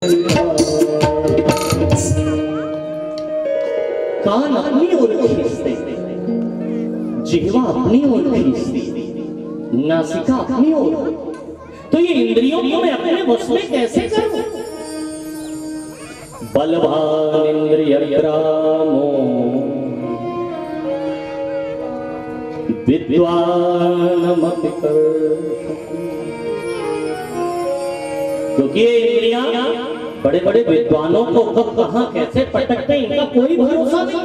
कान अपनी ओर खींचते, जिह्वा अपनी ओर खींचती, नासिका अपनी ओर। तो ये इंद्रियों को मैं अपने वश में कैसे करूं? बलवान इंद्रियग्रामो विद्वानमपि कर्षति। क्योंकि ये इंद्रियां बड़े बड़े विद्वानों को कब कहां कैसे पटकते हैं, इनका कोई भरोसा नहीं।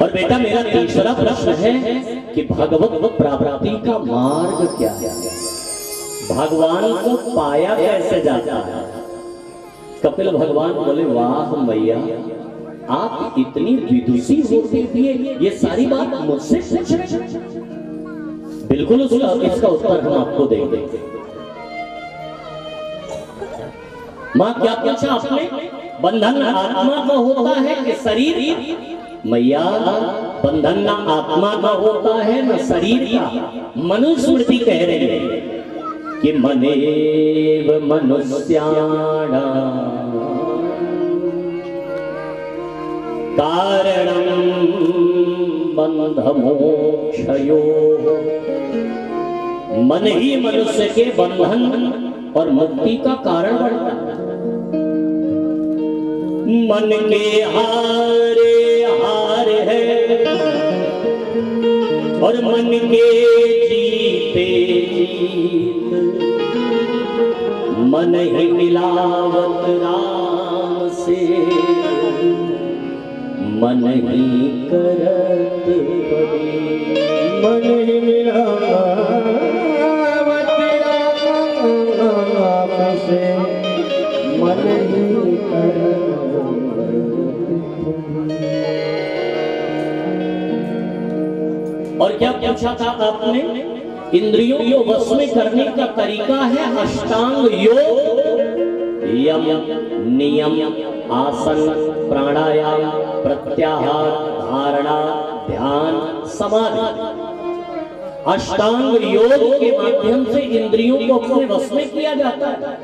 और बेटा मेरा तीसरा प्रश्न है कि भगवत प्राप्ति का मार्ग क्या है? भगवान को पाया कैसे जाता है? कपिल भगवान बोले, वाह मैया, आप इतनी विदुषी होते हुए ये सारी बात मुझसे पूछ रहे हैं। बिल्कुल इसका उत्तर हम आपको देंगे। मां क्या पूछा आपने? बंधन आत्मा का होता है कि शरीर? मैया, बंधन ना आत्मा का होता है न शरीर का। मनुस्मृति कह रही है कि मनेव मनुष्याणां कारणं बंधमोक्षयोः। मन ही मनुष्य के बंधन और मुक्ति का कारण बनता है। मन के हारे हार है और मन के जीते जीत। मन ही मिलावत राम से, मन ही करत परे। मन ही मिलावत राम से, मन ही करत। और क्या पूछा था आपने? इंद्रियों को वश में करने का तरीका है अष्टांग योग, यम, नियम, आसन, प्राणायाम, प्रत्याहार, धारणा, ध्यान, समाधि। अष्टांग योग के माध्यम से इंद्रियों को अपने वश में किया जाता है।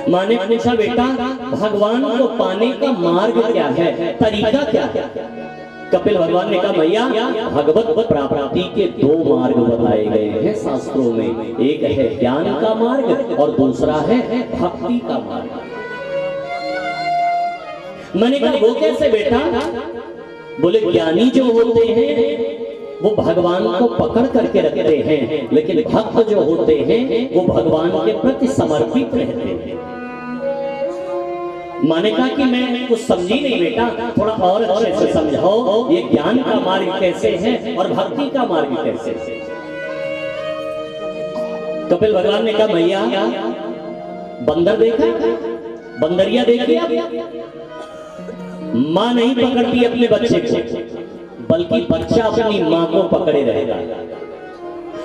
माने पूछा, बेटा भगवान को पाने का मार्ग क्या है, तरीका क्या है? कपिल भगवान ने कहा, भैया भगवत प्राप्ति के दो मार्ग बताए गए हैं शास्त्रों में। एक है ज्ञान का मार्ग और दूसरा है भक्ति का मार्ग। मैंने कहा वो कैसे बेटा? बोले ज्ञानी जो होते हैं वो भगवान को पकड़ करके रखते हैं, लेकिन भक्त जो होते हैं वो भगवान के प्रति समर्पित रहते हैं। माने कहा कि मैं कुछ समझी नहीं बेटा, थोड़ा और अच्छे से समझाओ, ये ज्ञान का मार्ग कैसे है और भक्ति का मार्ग कैसे है? कपिल भगवान ने कहा, भैया बंदर देखा, बंदरिया देखी आप? मां नहीं पकड़ती अपने बच्चे को, बल्कि बच्चा अपनी मां को पकड़े रहेगा।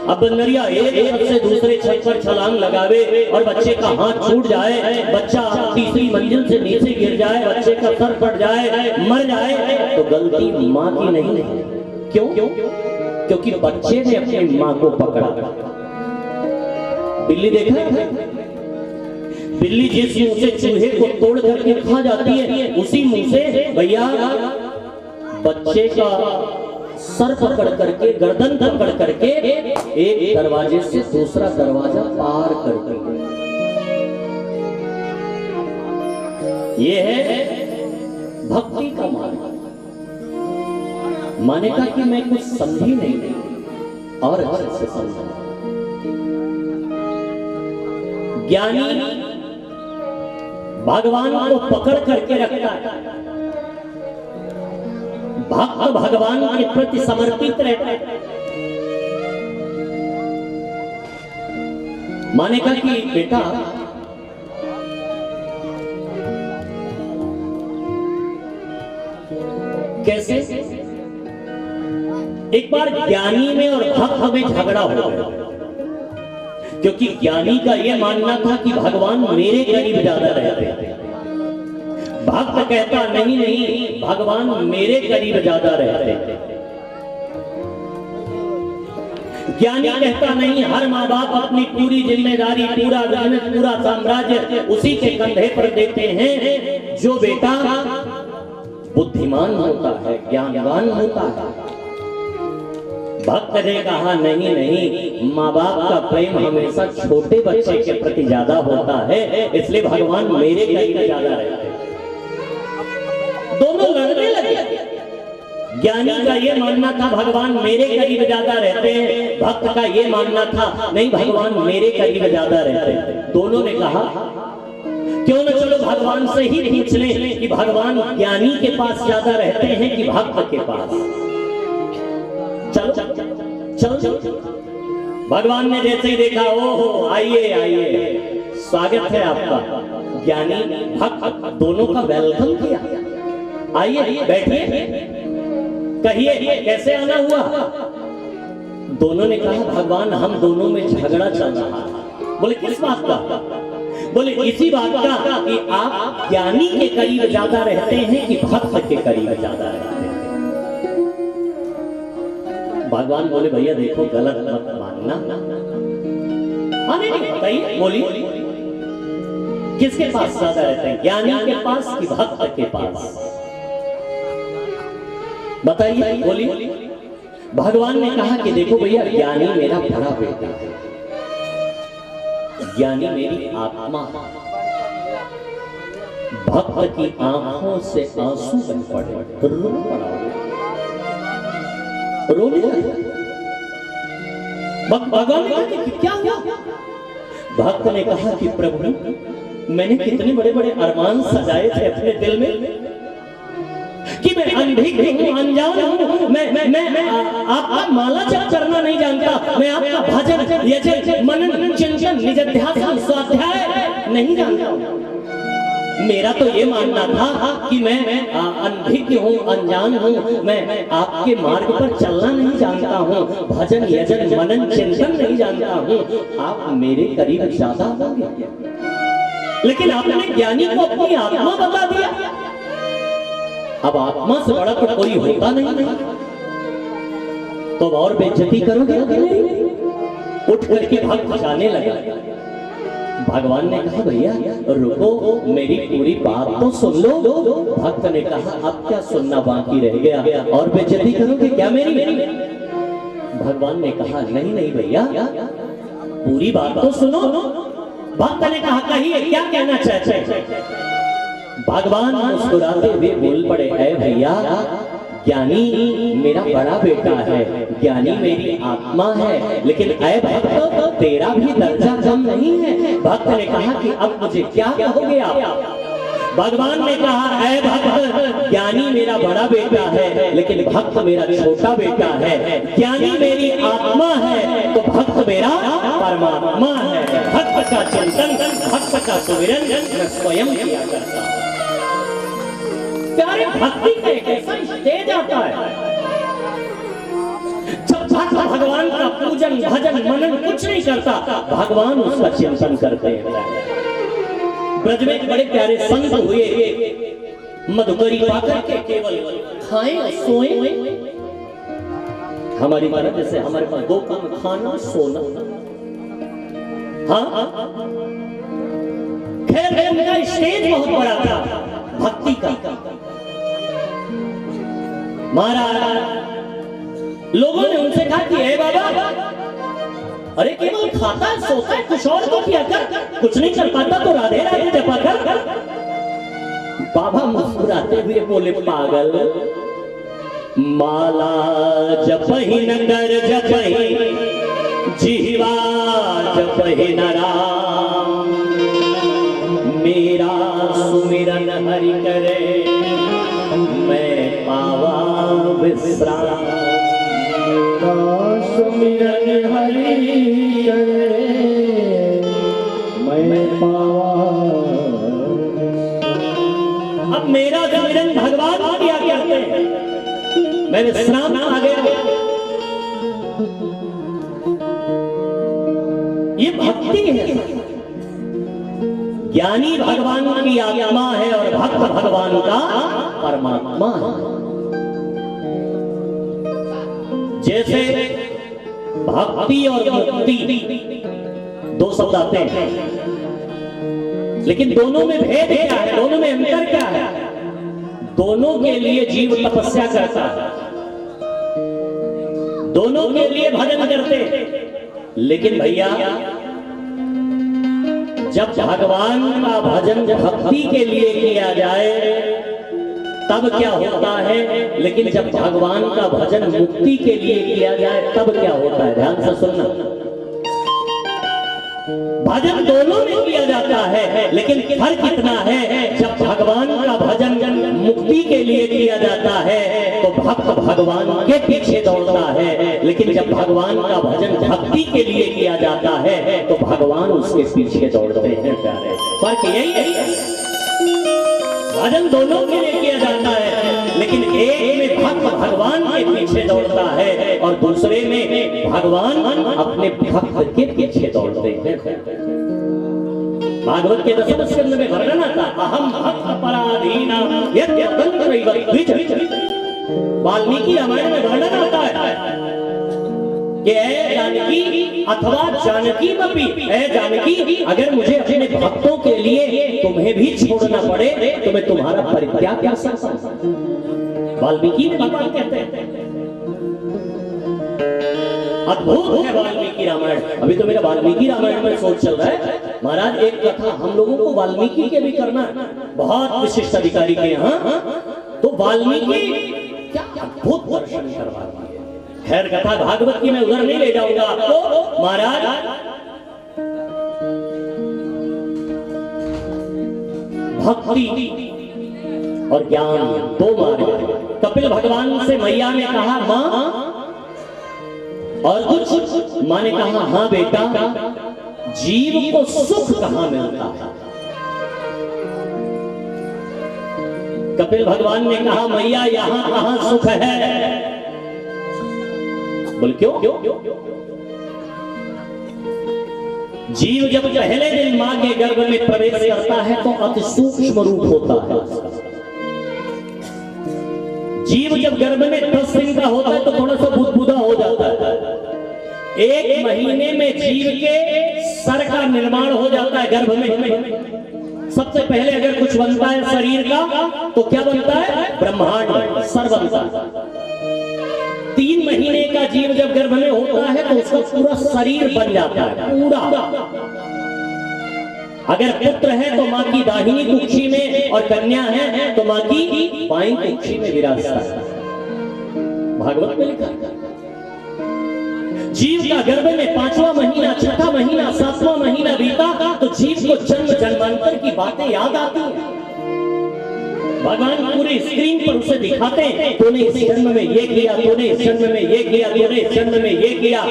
अब बंदरिया एक छत से दूसरे छत पर छलांग लगावे और बच्चे का हाथ छूट जाए, बच्चा तीसरी मंजिल से नीचे गिर जाए, बच्चे का सर फट जाए, मर जाए, तो गलती मां की नहीं है। क्यों? क्योंकि बच्चे ने अपनी मां को पकड़ा। बिल्ली देखा है? बिल्ली जिस मुंह से चूहे को तोड़ करके खा जाती है, उसी मुंह से भैया बच्चे का सर पकड़ करके, गर्दन पकड़ करके एक दरवाजे से दूसरा दरवाजा पार करती है। ये है भक्ति का मार्ग। माने कहा कि मैं कुछ समझी नहीं और अच्छे से समझा। ज्ञानी भगवान को पकड़ करके रखता है, भक्त भगवान के प्रति समर्पित रहता है। माने कहा कि बेटा कैसे? एक बार ज्ञानी में और भक्त में झगड़ा हो गया, क्योंकि ज्ञानी का यह मानना था कि भगवान मेरे करीब ज्यादा रहते हैं। भक्त कहता नहीं नहीं, भगवान मेरे करीब ज्यादा रहते हैं। ज्ञानी कहता नहीं, हर माँ बाप अपनी पूरी जिम्मेदारी, पूरा बिजनेस, पूरा साम्राज्य उसी के कंधे पर देते हैं जो बेटा बुद्धिमान होता है, ज्ञानवान होता है। भक्त ने कहा नहीं नहीं, माँ बाप का प्रेम हमेशा छोटे बच्चे के प्रति ज्यादा होता है, इसलिए भगवान मेरे करीब ज्यादा रहते हैं। दोनों लड़ने लगे। ज्ञानी का ये मानना था भगवान मेरे करीब ज्यादा रहते हैं, भक्त का ये मानना था नहीं भगवान मेरे करीब ज्यादा रहते हैं। दोनों ने कहा क्यों न चलो भगवान से ही पूछ लें कि भगवान ज्ञानी के पास ज्यादा रहते हैं कि भक्त के पास। चलो चलो। भगवान ने जैसे ही देखा, ओहो आइए आइए, स्वागत है आपका। ज्ञानी भक्त दोनों का वेलकम किया, आइए बैठिए, कहिए कैसे आना हुआ। दोनों ने कहा भगवान हम दोनों में झगड़ा चल रहा है। बोले किस बात का? बोले इसी बात का कि आप ज्ञानी के करीब ज्यादा रहते हैं कि भक्त के करीब ज्यादा रहते हैं। भगवान बोले भैया देखो गलत मत मानना। नहीं बताइए, बोलिए किसके पास ज्यादा रहते हैं, ज्ञानी के पास कि भक्त के पास? बताइए, बोलिए। भगवान ने कहा कि देखो भैया ज्ञानी मेरा बड़ा बेटा है, ज्ञानी मेरी आत्मा है, भक्त की आंखों से आंसू बन पड़े, रो पड़ा, रोने लगा। भगवान ने कहा कि क्या हुआ? भक्त ने कहा कि प्रभु मैंने कितने बड़े बड़े अरमान सजाए थे अपने दिल में कि मैं अनभिज्ञ हूं, अनजान हूं, मैं आपका माला जप करना नहीं जानता, मैं आपका भजन यजन मनन चिंतन निधिध्यासन स्वाध्याय नहीं जानता। मेरा तो ये मानना था कि मैं अनभिज्ञ हूं, अनजान हूं, मैं आपके मार्ग पर चलना नहीं जानता हूं, भजन यजन मनन चिंतन नहीं जानता हूं, आप मेरे करीब ज्यादा होंगे। लेकिन आपने ज्ञानी को अपनी आत्मा बता दिया। अब आत्मा से बड़ा तो कोई होता नहीं, तो और बेइज्जती करोगे? उठ करके भक्त जाने लगा। भगवान ने कहा भैया रुको, मेरी पूरी बात तो सुन लो। भक्त ने कहा अब क्या सुनना बाकी रह गया, और बेइज्जती करोगे क्या मेरी? भगवान ने कहा नहीं नहीं भैया पूरी बात तो सुनो। भक्त ने कहा कहिए क्या कहना चाहते हैं? भगवान मुस्कुराते हुए बोल पड़े, ऐ भैया ज्ञानी मेरा बड़ा बेटा है, ज्ञानी मेरी आत्मा है, लेकिन ऐ भक्त तेरा भी दर्जा कम नहीं है। भक्त ने कहा कि अब मुझे क्या कहोगे आप? भगवान ने कहा ऐ भक्त ज्ञानी मेरा बड़ा बेटा है, लेकिन भक्त मेरा छोटा बेटा है। ज्ञानी मेरी आत्मा है तो भक्त मेरा परमात्मा है। भक्त का चिंतन, भक्त का सुमिरन मैं स्वयं किया करता हूं। प्यारे भक्ति का एक ऐसा स्टेज आता है जब भक्त भगवान का पूजन भजन मनन कुछ नहीं करता, भगवान उसका चिंतन करते हैं। ब्रज में एक बड़े प्यारे संत हुए, मधुकरी पाकर के केवल खाएं सोएं। हमारी महाराज जैसे हमारे पास दो काम, खाना सोना। हाँ खैर उनका स्टेज बहुत बड़ा था भक्ति का। महाराज लोगों ने उनसे कहा कि हे बाबा अरे केवल खाता सोता है, कुछ और तो किया कर, कुछ नहीं कर पाता तो राधे राधे जपा कर। बाबा मुस्कुराते हुए बोले पागल, माला जपहि नगर जपहि जीवा जपहि न राम, मेरा सुमिरन हरि करे मैं पावा विश्राम। सुमिरन हरि करे मैं पावा। अब मेरा सुमिरन भगवान किया करते हैं, मैं विश्राम आ गया। ये भक्ति है। ज्ञानी भगवान की आत्मा है और भक्त भगवान का परमात्मा है। जैसे भक्ति और मुक्ति दो शब्द आते हैं, लेकिन दोनों में भेद क्या है, दोनों में अंतर क्या है? दोनों के लिए जीव तपस्या करता है, दोनों के लिए भजन करते, लेकिन भैया जब भगवान का भजन भक्ति के लिए किया जाए तब क्या होता है, लेकिन जब भगवान का भजन मुक्ति के लिए किया जाए तब क्या होता है? ध्यान से सुनना। भजन दोनों में किया जाता है, लेकिन फर्क कितना है, जब भगवान का भजन मुक्ति के लिए किया जाता है तो भक्त भगवान के पीछे दौड़ता है, लेकिन जब भगवान का भजन भक्ति के लिए किया जाता है तो भगवान उसके पीछे दौड़ते हैं। प्यारे, फर्क यही है। भजन दोनों के लिए किया जाता है, लेकिन एक में भक्त भगवान के पीछे दौड़ता है और दूसरे में भगवान अपने भक्त के पीछे दौड़ते हैं। भागवत के 10वें स्कंद में वर्णन आता, अहम भक्त पराधीना यद्यतंत्रैव द्विज। वाल्मीकि रामायण में वर्णन आता है कि ऐ जानकी अथवा जानकी मपी, ऐ जानकी अगर मुझे अपने भक्तों के लिए तुम्हें भी छोड़ना पड़े तो मैं तुम्हारा परित्याग क्या सकता हूं। वाल्मीकि ने बात कहते हैं, अद्भुत है वाल्मीकि रामायण। अभी तो मेरा वाल्मीकि रामायण में सोच चल रहा है महाराज, एक कथा हम लोगों को वाल्मीकि के भी करना, बहुत विशिष्ट अधिकारी के यहाँ, तो वाल्मीकि क्या अद्भुत दर्शन करवाते हैं। खैर कथा भागवत की मैं उधर नहीं ले जाऊंगा आपको महाराज। भक्ति और ज्ञान दो मार्ग। कपिल भगवान से मैया ने कहा मां, और कुछ मां ने कहा हां बेटा, जीव को सुख कहां मिलता है? कपिल भगवान ने कहा मैया यहां कहां सुख है? बोल क्यों? जीव जब पहले दिन मां के गर्भ में प्रवेश करता है तो अति सूक्ष्म रूप होता है। जीव जब गर्भ में 10 दिन का होता है तो थोड़ा सा बुदबुदा हो जाता है। 1 महीने में जीव के सर का निर्माण हो जाता है गर्भ में। सबसे पहले अगर कुछ बनता है शरीर का तो क्या बनता है? ब्रह्मांड, सर बनता है। 3 महीने का जीव जब गर्भ में होता है तो उसका पूरा शरीर बन जाता है, पूरा। अगर पुत्र है तो मां की दाहिनी कुक्षी में, और कन्या है तो मां की बाईं कुक्षी में विराजता है। भागवत में लिखा है। जीव का गर्भ में 5वां महीना, 6ठा महीना, 7वां महीना बीता तो जीव को जन्म जन्मांतर की बातें याद आती हैं। भगवान पूरी स्क्रीन पर उसे दिखाते हैं, तूने इस जन्म में ये किया, तूने इस जन्म में ये किया, तूने इस जन्म में ये किया।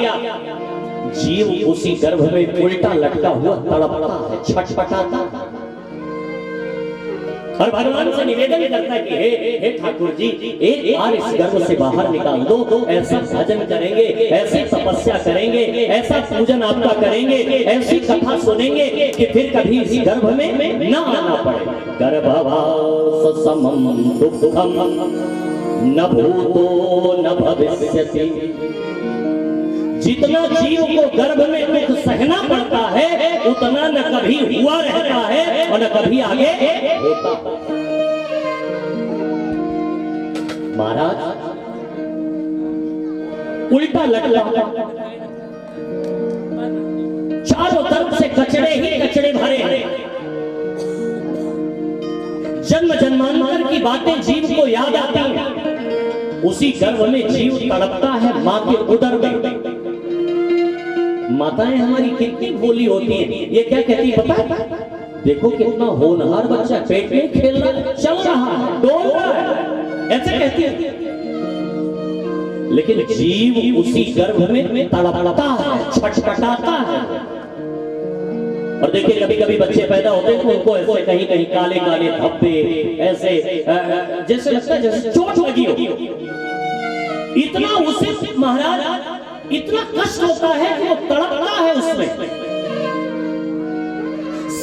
जीव उसी गर्भ में उल्टा लटका हुआ तड़पता है, छटपटाता है, और भगवान से निवेदन करता है कि हे ठाकुर जी, एक बार इस गर्भ से बाहर निकाल दो। ऐसा भजन करेंगे, ऐसी तपस्या करेंगे, ऐसा पूजन आपका करेंगे, ऐसी कथा सुनेंगे कि फिर कभी इस गर्भ में न आना पड़े। गर्भवास समम दुःखम न भूतो न भविष्यति। जितना जीव को गर्भ में दुख सहना पड़ता है उतना न कभी हुआ रहता है और न कभी आगे होता। महाराज उल्टा लटका, चारों तरफ से कचड़े ही कचड़े भरे हैं। जन्म जन्मांतर की बातें जीव को याद आती हैं। उसी गर्भ में जीव तड़पता है मां के उदर में। माताएं हमारी कितनी भोली होती हैं। ये क्या कहती है पता है? देखो कितना होनहार बच्चा, पेट में खेल रहा, चल रहा है, डोल रहा है, ऐसे कहती है। लेकिन जीव उसी गर्भ में तड़पता है, छटपटाता है। और देखिए कभी कभी बच्चे पैदा होते हैं तो उनको ऐसे कहीं कहीं काले काले धब्बे, ऐसे जैसे लगता है जैसे चोट लगी हो। इतना उसे महाराज इतना कष्ट होता है कि वो तड़पता है उसमें।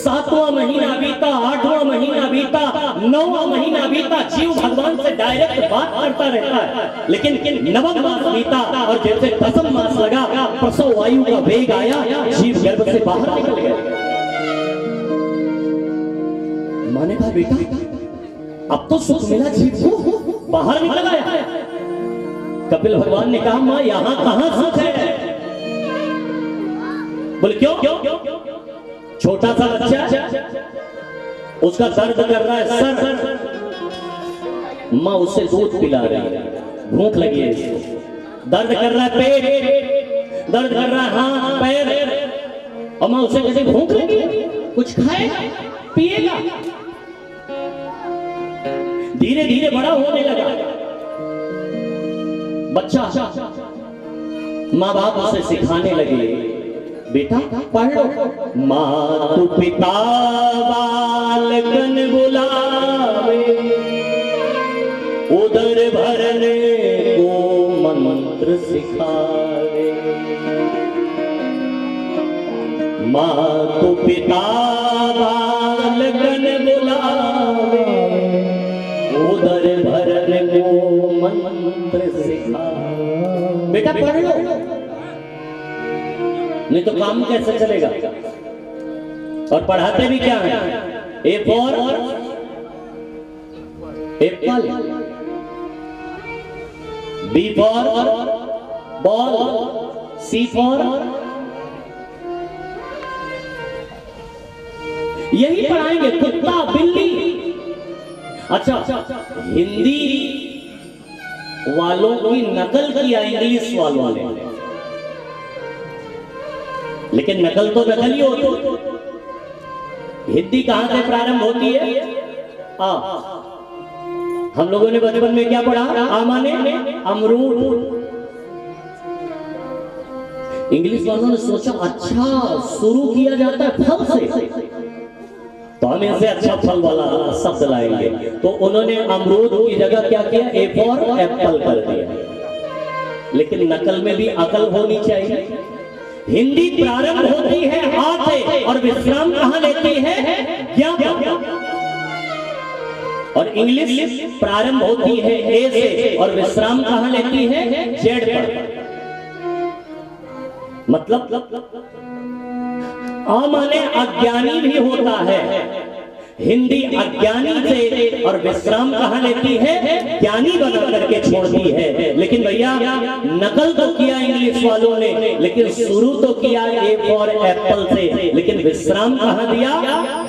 7वां महीना बीता, 8वां महीना बीता, 9वां महीना बीता, जीव भगवान से डायरेक्ट बात करता रहता है। लेकिन 9वां मास बीता और जैसे 10वां मास लगा, प्रसव वायु का वेग आया, जीव गर्भ से बाहर निकल गया। माँ ने कहा बेटा अब तो सुख मिला जीव को, बाहर निकल आया। कपिल भगवान ने कहा माँ यहां कहां सुख है? बोले क्यों? छोटा सा बच्चा, उसका दर्द कर रहा है सर, माँ उसे दूध पिला रही है, भूख लगी है इसको, दर्द कर रहा है पेट, दर्द कर रहा है हाथ पैर, और माँ उसे कहती भूख लगी है, कुछ खाएगा पिएगा। धीरे धीरे बड़ा होने लगा बच्चा, माँ बाप उसे सिखाने लगे बेटा पढ़ लो। मातु पिता बालकन बुलावे, उदर भरने को मंत्र सिखावे। मातु पिता बालकन बुलावे, उदर भरने को मंत्र सिखावे। बेटा पढ़ लो, नहीं तो काम कैसे चलेगा? और पढ़ाते भी क्या है? A for apple, B for ball, C for, यही पढ़ाएंगे, कुत्ता बिल्ली। अच्छा, हिंदी वालों की नकल किया इंग्लिश वालों ने, लेकिन नकल तो नकल ही होती। हिंदी कहां से प्रारंभ होती है? आ, हम लोगों ने बचपन में क्या पढ़ा? आ माने अमरूद। इंग्लिश वालों ने सोचा अच्छा शुरू किया जाता है फल से, तो हम इनसे अच्छा फल वाला शब्द लाएंगे। तो उन्होंने अमरूद की जगह क्या किया? ए फॉर एप्पल कर दिया। लेकिन नकल में भी अकल होनी चाहिए। हिंदी प्रारंभ होती है आ से और विश्राम कहां लेती है? ज्ञा पर। और इंग्लिश प्रारंभ होती है ए से और विश्राम कहां लेती है? जेड पर। मतलब आ माने अज्ञानी भी होता है, हिंदी अज्ञानी से और विश्राम कहां लेती है? ज्ञानी बना करके छोड़ती है। लेकिन भैया नकल तो किया इंग्लिश वालों ने, लेकिन शुरू तो किया ए फॉर एप्पल से, लेकिन विश्राम कहां दिया?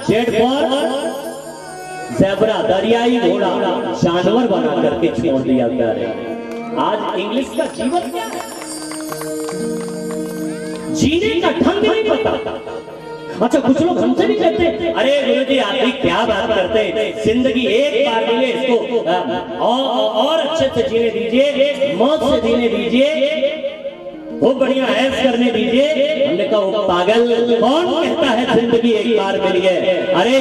जेड फॉर ज़ेब्रा, दरियाई घोड़ा, जानवर बना करके छोड़ दिया। प्यारे, आज इंग्लिश का जीवन क्या है? जीने का ढंग नहीं पता। अच्छा, कुछ लोग हमसे भी कहते हैं अरे गुरुजी आप भी क्या बात करते हैं, जिंदगी एक बार मिले, इसको और अच्छे से जीने दीजिए, मौत से जीने दीजिए, खूब बढ़िया ऐश करने दीजिए। हमने कहा वो पागल, कौन कहता है जिंदगी एक बार मिली है? अरे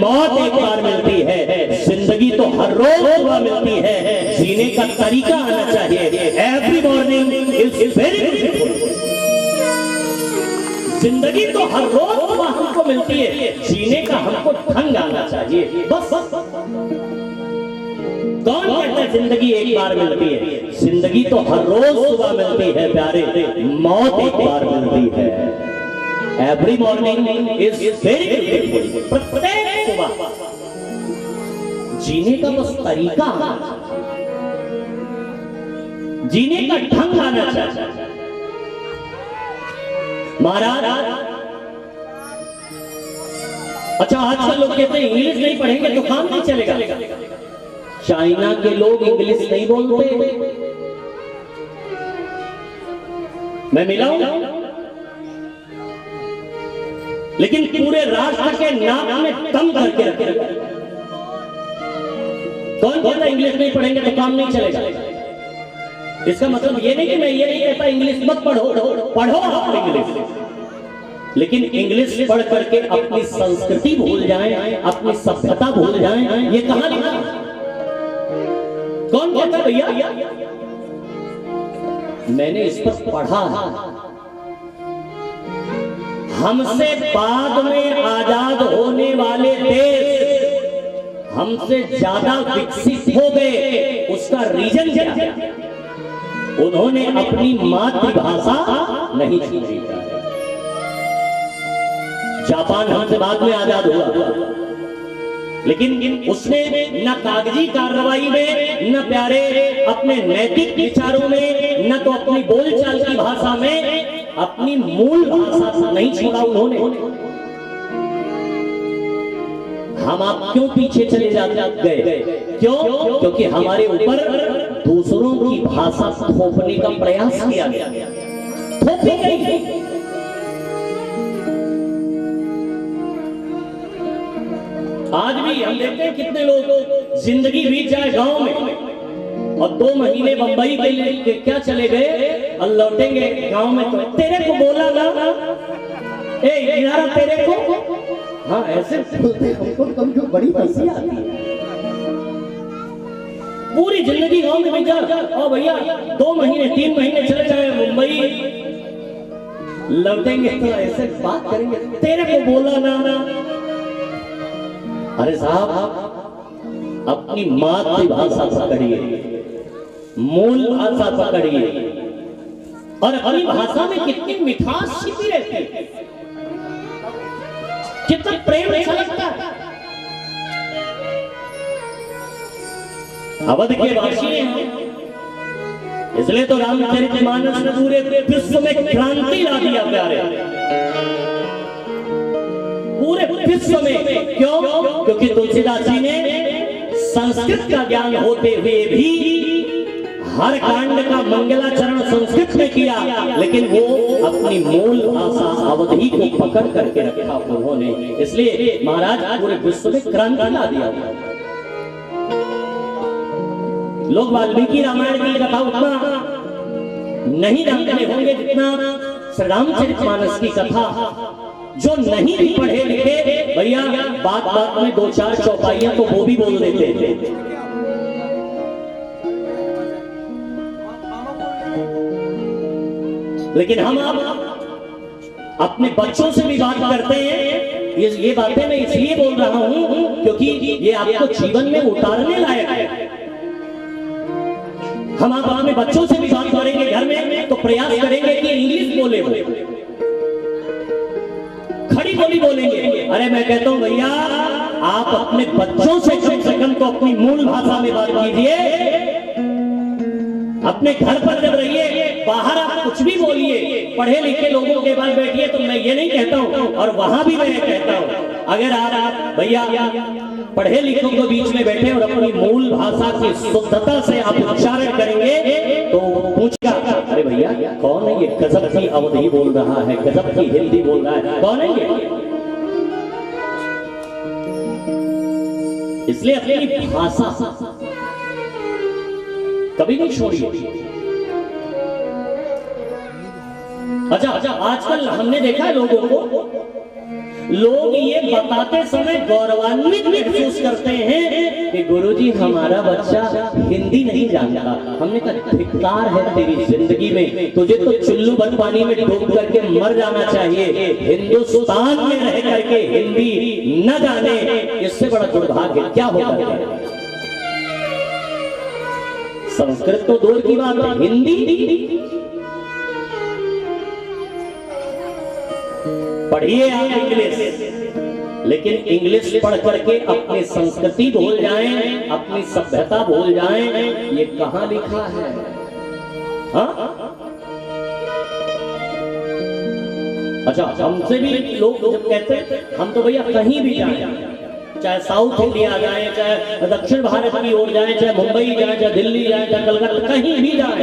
मौत एक बार मिलती है, जिंदगी तो हर रोज सुबह मिलती है। जीने का तरीका आना चाहिए। Every morning is very beautiful. जिंदगी तो हर रोज सुबह हमको मिलती है, जीने का हमको ढंग आना चाहिए। बस कौन कहता है जिंदगी एक बार मिलती है? जिंदगी तो हर रोज सुबह मिलती है प्यारे, मौत एक बार मिलती है। Every morning is very beautiful. प्रत्येक सुबह जीने का बस तरीका, जीने का ढंग आना चाहिए। महाराज अच्छा, आजकल लोग कहते हैं इंग्लिश नहीं पढ़ेंगे तो काम नहीं चलेगा। चाइना के लोग इंग्लिश नहीं बोलते, मैं मिला हूं, लेकिन पूरे राष्ट्र के नाक में दम भर के रखे। कौन कहता इंग्लिश नहीं पढ़ेंगे तो काम नहीं चलेगा? इसका मतलब ये नहीं कि मैं ये नहीं कहता इंग्लिश मत पढ़ो, पढ़ो आप इंग्लिश, लेकिन इंग्लिश पढ़ करके अपनी संस्कृति भूल जाएं, अपनी सभ्यता भूल जाएं, ये कहां लिखा? कौन कहता भैया? मैंने इस पर पढ़ा है। हमसे बाद में आजाद होने वाले देश हमसे ज्यादा विकसित हो गए, उसका रीजन क्या है? उन्होंने अपनी मातृभाषा नहीं छोड़ी। जापान हमसे बाद में आजाद हुआ, लेकिन उसने न कागजी कार्रवाई में, न प्यारे अपने नैतिक विचारों में, न तो अपनी बोलचाल की भाषा में अपनी मूल भाषा नहीं छोड़ा उन्होंने। हम आप क्यों पीछे चले गए? क्यों? क्योंकि हमारे ऊपर दूसरों की भाषा थोपने का प्रयास किया गया, थोपी गई। आज भी हम देखते हैं कितने लोग जिंदगी बीत जाए गांव में और 2 महीने बंबई के लिए क्या चले गए और लौटेंगे गांव में, तो तेरे को बोला ना, ए यारा तेरे को, हाँ ऐसे बोलते हमको, तुमको बड़ी हंसी आती है। पूरी जिंदगी गांव में बीत जाए और भैया 2 महीने 3 महीने चले जाए मुंबई, लौटेंगे तो ऐसे बात करेंगे, तेरे को बोला ना। अरे साहब, अपनी मातृभाषा पकड़िए, मूल भाषा पकड़िए, और अपनी भाषा में कितनी मिठास छिपी रहती है, कितना प्रेम अच्छा लगता है। अवध के वासी हैं, इसलिए तो रामचरितमानस ने पूरे विश्व में क्रांति ला दिया प्यारे, पूरे विश्व में। क्यों? क्योंकि तुलसीदास जी ने संस्कृत का ज्ञान होते हुए भी हर कांड का मंगलाचरण संस्कृत में किया, लेकिन वो अपनी मूल भाषा अवधी को पकड़ करके रखा उन्होंने। इसलिए महाराज पूरे विश्व में क्रांति ला दिया। लोग वाल्मीकि रामायण की कथा उतना नहीं जानते होंगे जितना श्री रामचरितमानस की कथा। जो नहीं भी पढ़े लिखे भैया, बात बात में 2-4 चौपाइयां तो वो भी बोल देते थे। लेकिन हम आप अपने बच्चों से भी बात करते हैं। ये बातें मैं इसलिए बोल रहा हूं क्योंकि ये आपको जीवन में उतारने लायक है। हम आप अपने बच्चों से भी बात करेंगे घर में, तो प्रयास करेंगे कि इंग्लिश बोले, खड़ी बोली बोलेंगे। अरे मैं कहता हूं भैया, आप अपने बच्चों से कम तो अपनी मूल भाषा में बात कीजिए। अपने घर पर जब रहिए, बाहर आप कुछ भी बोलिए, पढ़े लिखे लोगों के पास बैठिए, तो मैं ये नहीं कहता हूं, और वहां भी मैं कहता हूं, अगर आप भैया पढ़े लिखों के बीच में बैठे और अपनी मूल भाषा की शुद्धता से आप उच्चारण करेंगे, तो पूछेगा, अरे भैया कौन है ये, गजब की अवधी बोल रहा है, गजब की हिंदी बोल रहा है, कौन है ये? इसलिए अपनी भाषा कभी नहीं छोड़िए। अच्छा, आजकल हमने देखा है लोगों को, लोग ये बताते समय गौरवान्वित महसूस करते हैं कि गुरुजी हमारा बच्चा हिंदी नहीं जानता। हमने कहा धिक्कार है तेरी जिंदगी में, तुझे तो चुल्लू बन पानी में डूब करके मर जाना चाहिए। हिंदुस्तान में रह करके हिंदी न जाने, इससे बड़ा दुर्भाग्य क्या होगा। संस्कृत तो दूर की बात है, हिंदी पढ़िए आप इंग्लिश, लेकिन इंग्लिश पढ़ करके अपनी संस्कृति भूल जाएं, अपनी सभ्यता भूल जाएं, ये कहां लिखा है? हाँ? अच्छा, हमसे भी लोग जब कहते हैं हम तो भैया कहीं भी जाएं, चाहे साउथ इंडिया जाए, चाहे दक्षिण भारत की ओर जाए, चाहे मुंबई जाए, चाहे दिल्ली जाए, चाहे कलकत्ता, कहीं भी जाए,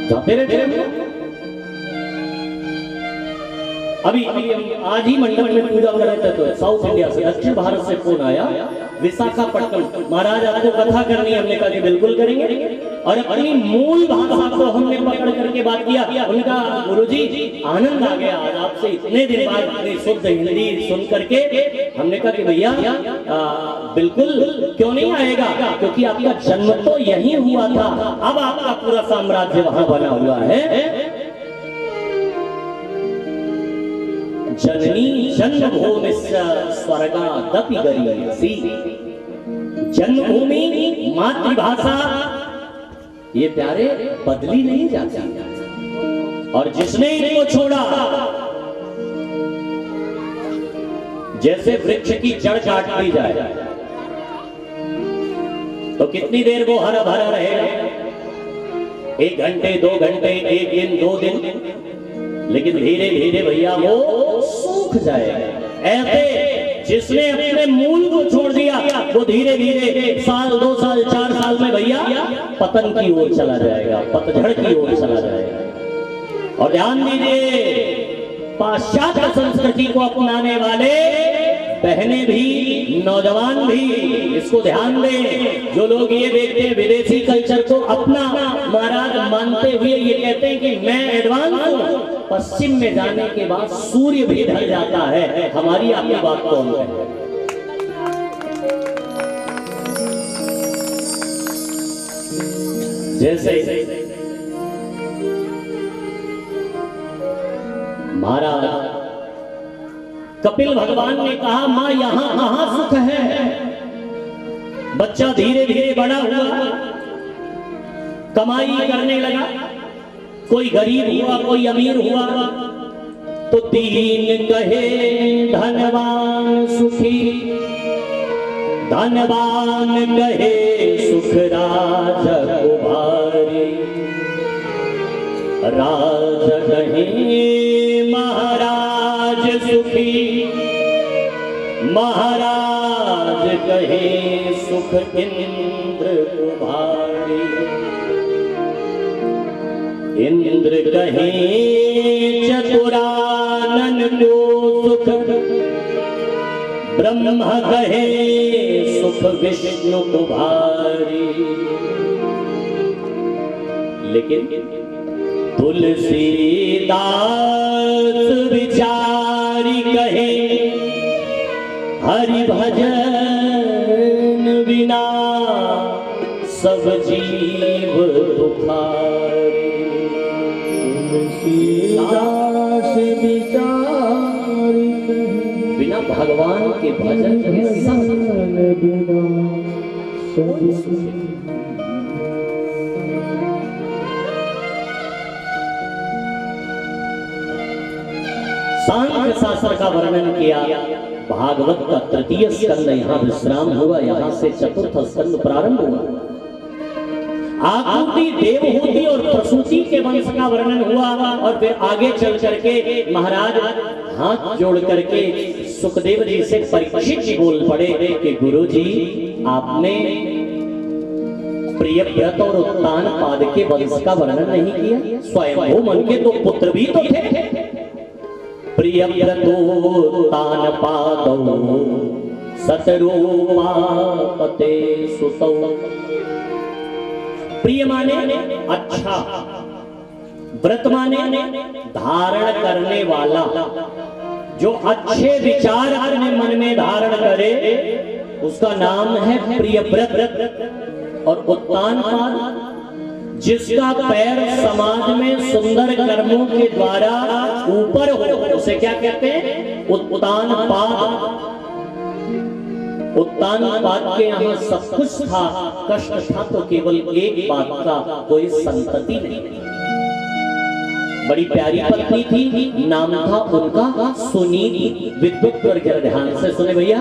जाते रहते। अभी हम आज ही मंडप में पूजा कर रहे थे, तो साउथ इंडिया से, दक्षिण भारत से फोन आया, विशाखापट्टनम, महाराज आपको कथा करनी। हमने कहा कि बिल्कुल करेंगे, और अपनी मूल भाषा को हमने पकड़ करके बात किया। उनका गुरुजी आनंद आ गया आज आपसे इतने दिन बाद इतनी शुद्ध हिंदी सुन करके। हमने कहा कि भैया बिल्कुल क्यों नहीं आएगा, क्योंकि आपका जन्म तो यही हुआ था, अब आपका पूरा साम्राज्य वहां बना हुआ है। जननी जन्मभूमि स्वर्गादपि गरीयसी। जन्मभूमि मातृभाषा ये प्यारे बदली नहीं जाती, और जिसने इनको छोड़ा, जैसे वृक्ष की जड़ काट दी जाए तो कितनी देर वो हरा भरा रहेगा, 1 घंटे 2 घंटे, 1 दिन 2 दिन, लेकिन धीरे धीरे भैया वो सूख जाएगा। ऐसे जिसने अपने मूल को छोड़ दिया वो धीरे धीरे साल 2 साल 4 साल में भैया पतन की ओर चला जाएगा, पतझड़ की ओर चला जाएगा। और ध्यान दीजिए, पाश्चात्य संस्कृति को अपनाने वाले बहनें भी, नौजवान भी इसको ध्यान दें। जो लोग ये देखते हैं विदेशी कल्चर को अपना महाराज मानते हुए ये कहते हैं कि मैं एडवांस हूं, पश्चिम में जाने के बाद सूर्य भी ढल जाता है। हमारी आपकी बात कौन है? जैसे महाराज कपिल भगवान ने कहा, मां यहां कहां सुख है। बच्चा धीरे धीरे बड़ा हुआ, कमाई करने लगा, कोई गरीब हुआ कोई अमीर हुआ, तो 3 कहे धनवान सुखी, धनवान कहे सुख राज कुमारी, राज कहे महाराज सुखी, महाराज कहे सुख इंद्र कुमारी, इंद्र कहे चतुरानन को सुख, ब्रह्म कहे सुख विष्णु कुमारी। लेकिन तुलसीदास विचारी कहे हरि भजन बिना सब जीव दुखारी। तुलसीदास विचारी कहे बिना भगवान के भजन के सब बिना सब सांख्य शास्त्र का वर्णन किया, भागवत का 3य स्कंद यहाँ विश्राम हुआ, यहाँ से 4th स्कंद प्रारंभ हुआ। आकृति, देवहूति और प्रसूति के वंश का वर्णन हुआ, और फिर आगे चल करके महाराज हाथ जोड़ करके सुखदेव जी से परीक्षित जी बोल पड़े कि गुरु जी आपने प्रियव्रत और उत्तानपाद के वंश का वर्णन नहीं किया। स्वयं मन के तो पुत्र भी तो थे, प्रियव्रतोत्तानपादौ सतरूपापते सुतौ। प्रिय माने अच्छा, व्रत माने धारण करने वाला, जो अच्छे विचार अपने मन में धारण करे उसका नाम है प्रियव्रत। और उत्तानपाद, जिसका पैर समाज में सुंदर कर्मों के द्वारा ऊपर हो, उसे क्या कहते हैं? उत्तानपाद। उत्तानपाद के यहाँ सब कुछ था, कष्ट था तो केवल एक बात का, कोई संतति नहीं। बड़ी प्यारी पत्नी थी, नाम था उनका सुनीति। विद्युत वर्ग ध्यान से सुने भैया,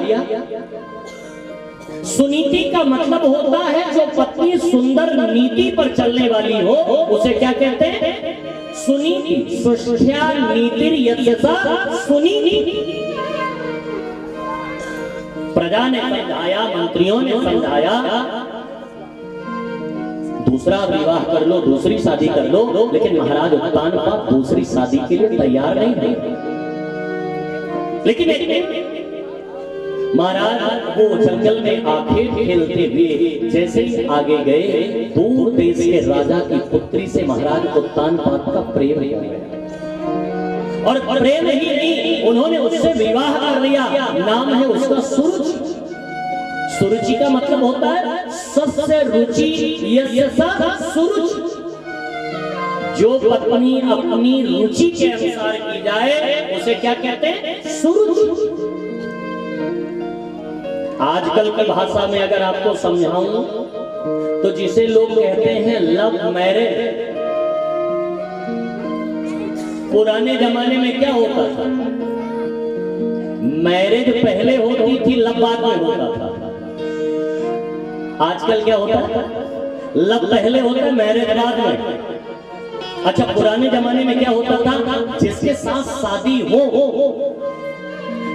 सुनीति का मतलब होता है जो पत्नी सुंदर नीति पर चलने वाली हो, उसे क्या कहते हैं? सुनीति। सुष्ठ्या नीतिर्यस्या सुनीति। प्रजा ने समझाया, मंत्रियों ने समझाया, दूसरा विवाह कर लो, दूसरी शादी कर लो, लेकिन महाराज उत्तानपाद दूसरी शादी के लिए तैयार नहीं थे। लेकिन महाराज वो जंगल में आंखें खेलते हुए जैसे ही आगे गए, दूर देश के राजा की पुत्री से महाराज उत्तानपाद का प्रेम हो गया। और प्रेम ही नहीं, उन्होंने उससे विवाह कर लिया। नाम है उसका सुरुचि। सुरुचि का मतलब होता है सस्य रुचि यस्य सुरुचि। जो पत्नी अपनी रुचि के अनुसार की जाए उसे क्या कहते हैं? सुरुचि। आजकल की भाषा में अगर आपको समझाऊं तो जिसे लोग कहते हैं लव मैरिज, पुराने जमाने में क्या होता था? मैरिज पहले होती थी, लव बाद में होता था। आजकल क्या होता है? लव पहले होता है, मैरिज बाद में। अच्छा, पुराने जमाने में क्या होता था? जिसके साथ शादी हो,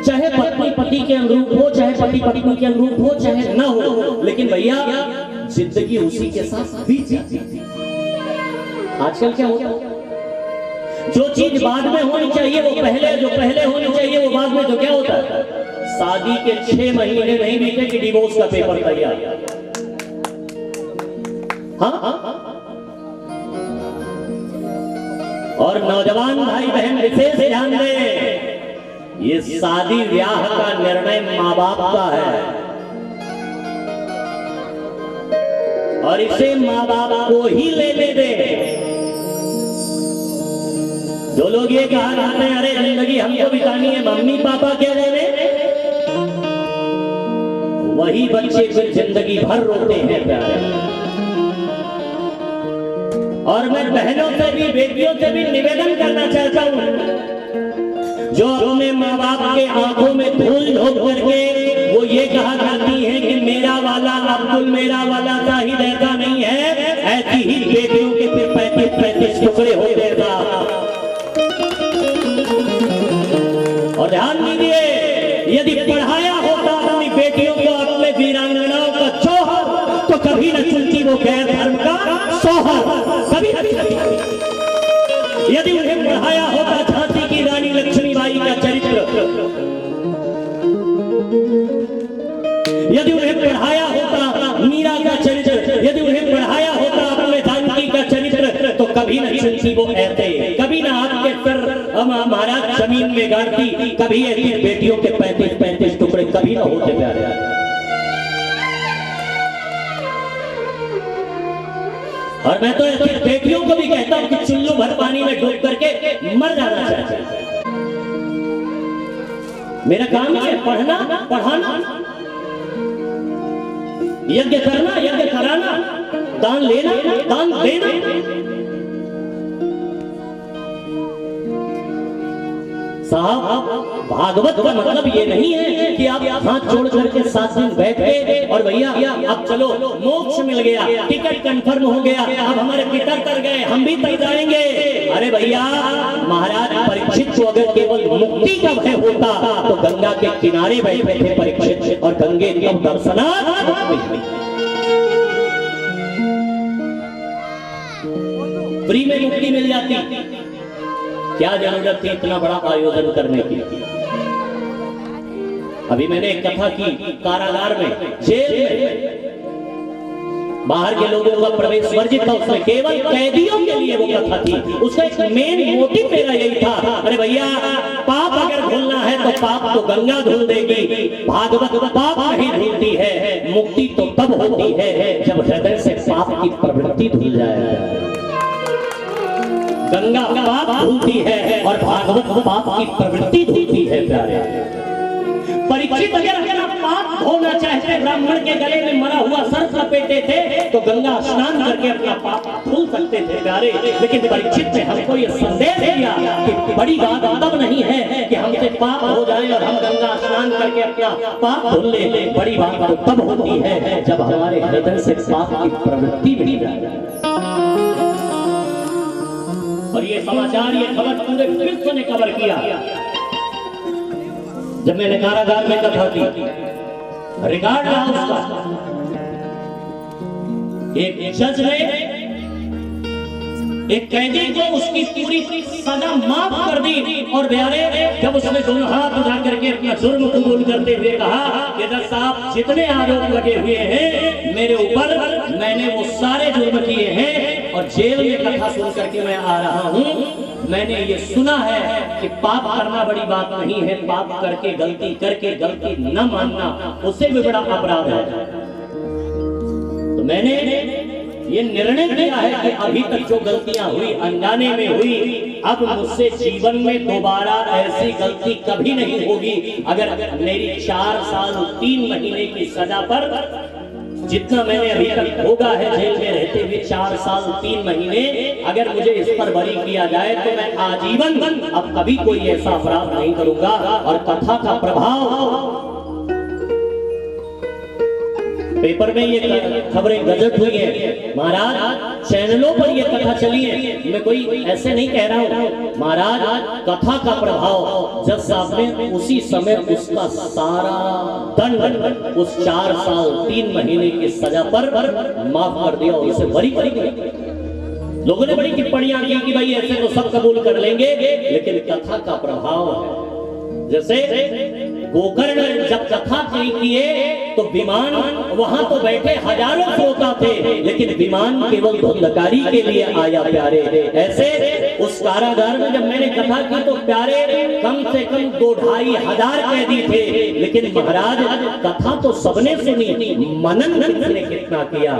चाहे पत्नी पति के अनुरूप हो, चाहे पति पत्नी के अनुरूप हो, चाहे न हो, लेकिन भैया जिंदगी उसी के साथ बीत जाती थी। आजकल क्या होता है? जो चीज बाद में होनी चाहिए वो पहले, जो पहले होनी चाहिए वो बाद में। तो क्या होता है? शादी के 6 महीने नहीं बीते कि डिवोर्स का पेपर तैयार। हाँ, और नौजवान भाई बहन विशेष ध्यान दें, ये शादी ब्याह का निर्णय माँ बाप का है और इसे माँ बाप को ही लेने दे। जो लोग ये कहा करते हैं अरे जिंदगी हमको बितानी है, मम्मी पापा क्या लेने, वही बच्चे फिर जिंदगी भर रोते हैं प्यारे। और मैं बहनों से भी, बेटियों से भी निवेदन करना चाहता हूं, जो अपने माँ बाप के आंखों में धूल झोंक करके वो ये कहा करती है कि मेरा वाला अब्दुल मेरा वाला शाहिद ऐसा नहीं है, ऐसी ही बेटियों के फिर 35-35 टुकड़े हो गएगा। और ध्यान दीजिए, यदि पढ़ाया होता अपनी बेटियों को अपने वीरांगनाओं का जौहर तो कभी न चुनती वो गैर धर्म का सोहर, कभी न चुनती। यदि उन्हें पढ़ाया होता झांसी की रानी लक्ष्मीबाई का चरित्र, यदि उन्हें पढ़ाया होता मीरा का चरित्र, यदि उन्हें पढ़ाया होता अपने जानकी का चरित्र, तो कभी न चुनती वो ऐसे, कभी ना आपके सर हमारा जमीन में गाड़ती, कभी ऐसी बेटियों के 35-35 टुकड़े कभी ना होते प्यारे। और मैं तो ऐसी बेटियों को भी कहता हूं कि चुल्लू भर पानी में डूब करके मर जाना चाहिए। मेरा काम है पढ़ना, पढ़ाना, यज्ञ करना, यज्ञ कराना, दान लेना, दान देना। साहब, भागवत का मतलब ये नहीं है कि आप हाथ जोड़ करके 7 दिन बैठ गए और भैया अब चलो मोक्ष मिल गया, टिकट कंफर्म हो गया, अब हमारे पिता तर गए, हम भी तर जाएंगे। अरे भैया, महाराज परीक्षित को अगर केवल मुक्ति का भय होता तो गंगा के किनारे बैठे थे परीक्षित और गंगे कब दर्शनार्थ फ्री में मुक्ति मिल जाती। क्या जरूरत थी इतना बड़ा आयोजन करने की? अभी मैंने एक कथा की, कारागार में, जेल में बाहर के लोगों का प्रवेश वर्जित था, उसमें केवल कैदियों के लिए वो कथा थी। उसका एक मेन मोटिव मेरा यही था, अरे भैया पाप अगर धुलना है तो पाप तो गंगा धुल देगी, भागवत पाप नहीं धुलती है। मुक्ति तो तब होती है जब हृदय से पाप की प्रवृत्ति धुल जाए। गंगा पाप धुलती है और भागवत पाप की प्रवृत्ति धुलती है प्यारे। परीक्षित अगर आप पाप धोना चाहते, ब्राह्मण के गले में मरा हुआ सर्प लपेटे थे तो गंगा स्नान करके अपना पाप धुल सकते थे प्यारे। लेकिन परीक्षित ने हमको ये संदेश दिया कि बड़ी बात तब नहीं है कि हमसे पाप हो जाए और हम गंगा स्नान करके अपना पाप धुल ले, बड़ी बात तो तब होती है जब हमारे हृदय से पाप की प्रवृत्ति मिट जाए। और ये समाचार, ये खबर पूरे विश्व ने कवर किया। जब मैंने कारागार में कथा की, रिकॉर्ड रहा उसका, एक जज ने एक कैदी को उसकी पूरी सजा माफ कर दी और प्यारे जब उसने दोनों हाथ उठा करके अपना जुर्म कबूल करते हुए कहा कि जज साहब जितने आरोप लगे हुए हैं मेरे ऊपर, मैंने वो सारे जुर्म किए हैं और जेल में कथा सुन करके मैं आ रहा हूँ। मैंने ये सुना है कि पाप करना बड़ी बात नहीं है, पाप करके गलती न मानना उससे भी बड़ा अपराध है। तो मैंने ये निर्णय किया है कि अभी तक जो गलतियां हुई अनजाने में हुई, अब मुझसे जीवन में दोबारा ऐसी गलती कभी नहीं होगी। अगर मेरी 4 साल 3 महीने की सजा पर जितना मैंने अभी तक भोगा है जेल में रहते हुए 4 साल 3 महीने, अगर मुझे इस पर बरी किया जाए तो मैं आजीवन अब कभी कोई ऐसा अपराध नहीं करूंगा। और कथा का प्रभाव, पेपर में ये खबरें गजट हुई है महाराज, चैनलों पर ये कथा चली है, मैं कोई ऐसे नहीं कह रहा हूं महाराज। कथा का प्रभाव जज साहब ने उसी समय उसका सारा दंड उस 4 साल 3 महीने की सजा पर माफ कर दिया, उसे बरी कर दिया। लोगों ने बड़ी टिप्पणियां की कि भाई ऐसे तो सब कबूल कर लेंगे, लेकिन कथा का प्रभाव है। जैसे गोकर्ण जब कथा किए तो विमान, वहां तो बैठे हजारों श्रोता थे, लेकिन विमान केवल धुंधकारी के लिए आया प्यारे। ऐसे उस कारागार में जब मैंने कथा की तो प्यारे कम से कम 2-2.5 हजार कैदी थे, लेकिन महाराज कथा तो सबने सुनी, मनन ने कितना किया।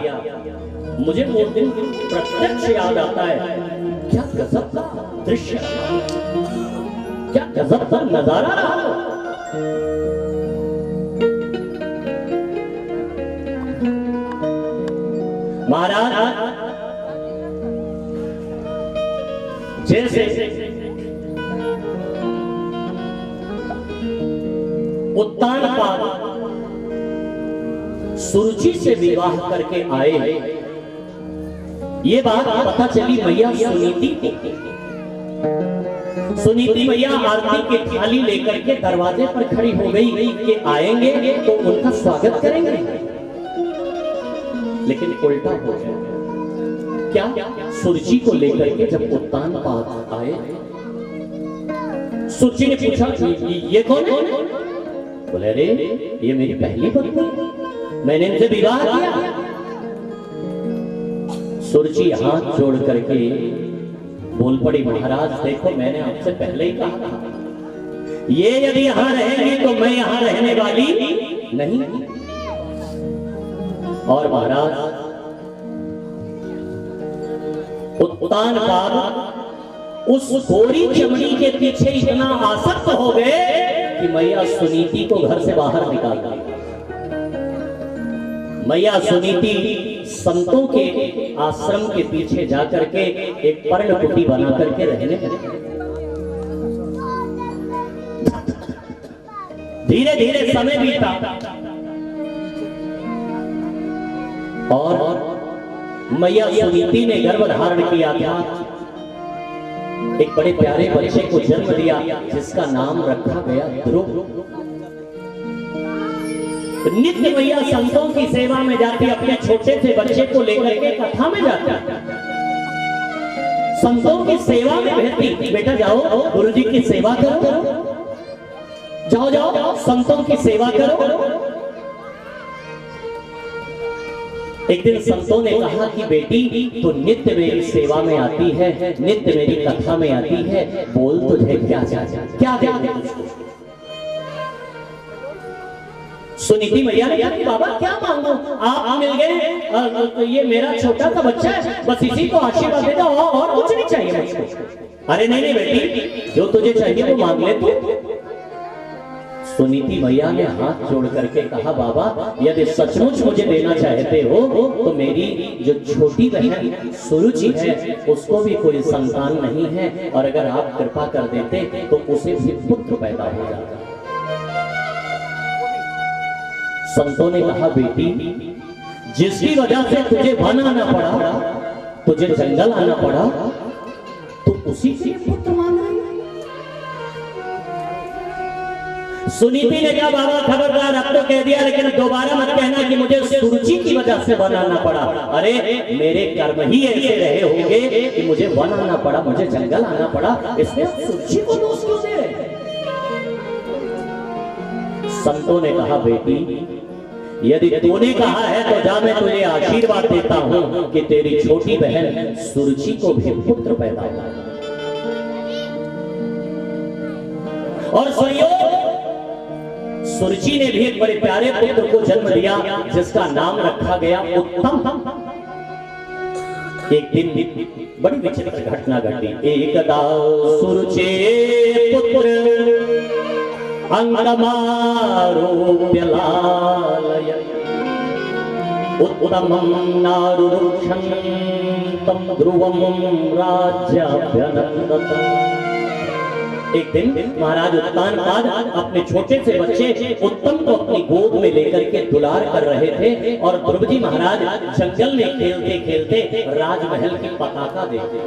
मुझे वो दिन प्रत्यक्ष याद आता है, क्या गजब का दृश्य, क्या गजब का नजारा रहा। महाराज जैसे उत्तानपाद सुरुचि से विवाह करके आए, ये बात पता चली मैया सुनीति को। सुनीति मैया आरती की थाली लेकर के दरवाजे पर खड़ी हो गई कि आएंगे तो उनका स्वागत करेंगे, लेकिन उल्टा हो गया। क्या सुरुचि को लेकर के जब उत्तानपाद आए, सुरुचि ने पूछा ये कौन है? बोले अरे ये मेरी पहली पत्नी, मैंने इनसे विवाह किया। सुरुचि हाथ जोड़ करके बोल पड़ी, महाराज देखो मैंने आपसे पहले ही कहा था, ये यदि यहां रहेंगे तो मैं यहां रहने वाली नहीं। और महाराज उत्तानपाद उस गोरी चमड़ी के पीछे इतना आसक्त हो गए कि मैया सुनीति को घर से बाहर निकाल दी। मैया सुनीति संतों के आश्रम के पीछे जाकर के एक पर्णकुटी बना करके रहने लगे। धीरे धीरे समय बीता और मैया सुनीति ने गर्भ धारण किया था, एक बड़े प्यारे बच्चे को जन्म दिया जिसका नाम रखा गया ध्रुव। नित्य मैया संतों की सेवा में जाती, अपने छोटे से बच्चे को लेकर के कथा में जाती, संतों की सेवा में भेजती, बेटा जाओ गुरुजी की सेवा करो, जाओ जाओ संतों की सेवा करो। एक दिन संतों ने कहा कि बेटी तू नित्य मेरी सेवा में आती है, नित्य मेरी कथा में आती है, बोल तुझे क्या क्या क्या। सुनीति मैया ने कहा बाबा क्या मांगो, आप मिल गए, तो ये मेरा छोटा सा बच्चा है, बस इसी को आशीर्वाद दे दो और कुछ नहीं चाहिए मुझको। अरे नहीं नहीं बेटी, जो तुझे चाहिए वो मांग ले तू। सुनीति मैया ने हाथ जोड़ करके कहा बाबा यदि सचमुच मुझे देना चाहते हो तो मेरी जो छोटी बहन सुरुचि है उसको भी कोई संतान नहीं है, और अगर आप कृपा कर देते तो उसे भी पुत्र पैदा हो जाता। संतों ने कहा बेटी जिसकी वजह से तुझे वन आना पड़ा, तुझे जंगल आना पड़ा, तो उसी के पुत्र मांग रही। सुनीति ने कहा बाबा खबरदार, अब तो कह दिया लेकिन दोबारा मत कहना कि मुझे सुरुचि की वजह से वन आना पड़ा। अरे मेरे कर्म ही ऐसे रहे होंगे कि मुझे वन आना पड़ा, मुझे जंगल आना पड़ा, इसमें सुरुचि को दोष क्यों दे रहे? संतों ने कहा बेटी यदि तूने कहा है तो जा, मैं तुझे आशीर्वाद देता हूं कि तेरी छोटी बहन सुरुचि को भी पुत्र पैदा होगा। और संयोग सुरुचि ने भी एक बड़े प्यारे पुत्र को जन्म दिया जिसका नाम रखा गया उत्तम। एक दिन बड़ी विचित्र घटना घटी। एकदा सुरुचे पुत्र अंगमारोप्य लालय उत्तमं नारुरुक्षं तं ध्रुवं राज्याभ्यनन्दत। एक दिन महाराज उत्तानपाद अपने छोटे से बच्चे उत्तम को अपनी गोद में लेकर के दुलार कर रहे थे और ध्रुव जी महाराज जंगल में खेलते खेलते राजमहल की पताका देखते।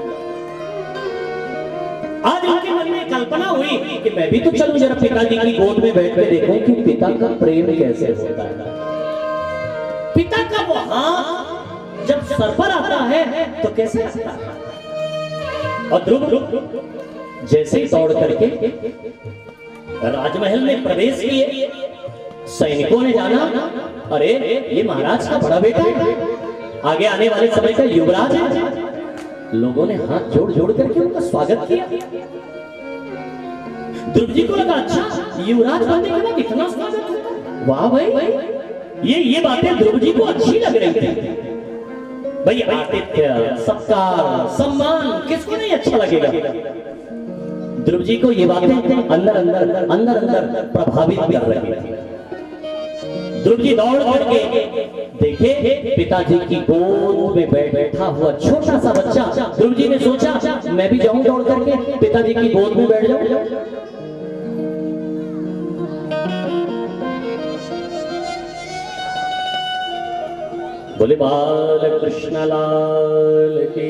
आज उनके मन में कल्पना हुई कि मैं भी तो चलूं जरा पिताजी की गोद में बैठ के देखूं कि पिता का प्रेम कैसे होता है। पिता का वो हाथ जब सर पर आता है तो कैसे लगता है। और ध्रुव जैसे ही दौड़ करके राजमहल में प्रवेश किए, सैनिकों ने जाना अरे ये महाराज का बड़ा बेटा है, आगे आने वाले समय का युवराज है। लोगों ने हाथ जोड़ जोड़ करके उनका स्वागत किया। ध्रुव जी को लगा अच्छा युवराज बनने के बाद इतना स्वागत होता है, वाह भाई। ये बातें ध्रुव जी को अच्छी लग रही थी। भाई आतिथ्य सत्कार सम्मान किसको नहीं अच्छा लगेगा। ध्रुव जी को ये बातें अंदर अंदर प्रभावित कर रही थी। ध्रुव जी दौड़ करके देखे पिताजी की गोद में बैठा हुआ छोटा सा बच्चा। ध्रुव जी ने सोचा मैं भी जाऊं दौड़ करके पिताजी की गोद में बैठ जाऊं। बोले बाल कृष्ण लाल के।